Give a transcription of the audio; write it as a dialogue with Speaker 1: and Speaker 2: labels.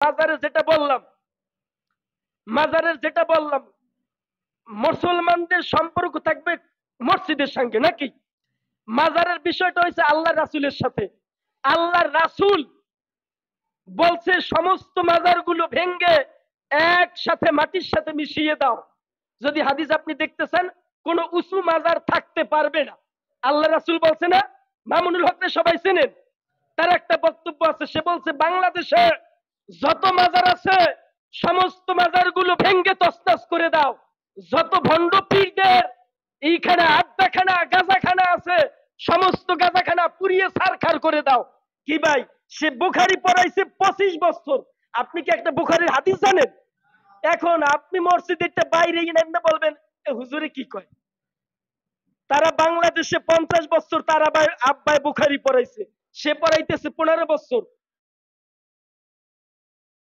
Speaker 1: মাজারের যেটা বললাম মুসলমানদের সম্পর্ক থাকবে মসজিদের সঙ্গে নাকি? মাজারের বিষয়টা হয়েছে আল্লাহ রাসূলের সাথে। আল্লাহ রাসূল বলছে সমস্ত মাজারগুলো ভেঙ্গে একসাথে মাটির সাথে মিশিয়ে দাও। যদি হাদিস আপনি দেখতেছেন, কোন উঁচু মাজার থাকতে পারবে না। আল্লাহ রাসূল বলছে না? মামুনুল হককে সবাই চেনেন, তার একটা বক্তব্য আছে, সে বলছে বাংলাদেশে যত মাজার আছে সমস্ত মাজারগুলো ভেঙ্গে তছনছ করে দাও। যত ভণ্ড পীরদের এইখানে আড্ডাখানা গাঁজাখানা আছে সমস্ত গাঁজাখানা পুড়িয়ে ছারখার করে দাও। কি ভাই, সে বুখারী পড়াইছে 25 বছর, আপনি কি একটা বুখারীর হাদিস জানেন? এখন আপনি মসজিদের বাইরে গিয়ে এমনি বলবেন এ হুজুরে কি কয়? তারা বাংলাদেশে 50 বছর তারা আব্বাই বুখারী পড়াইছে, সে পড়াইতেছে 15 বছর।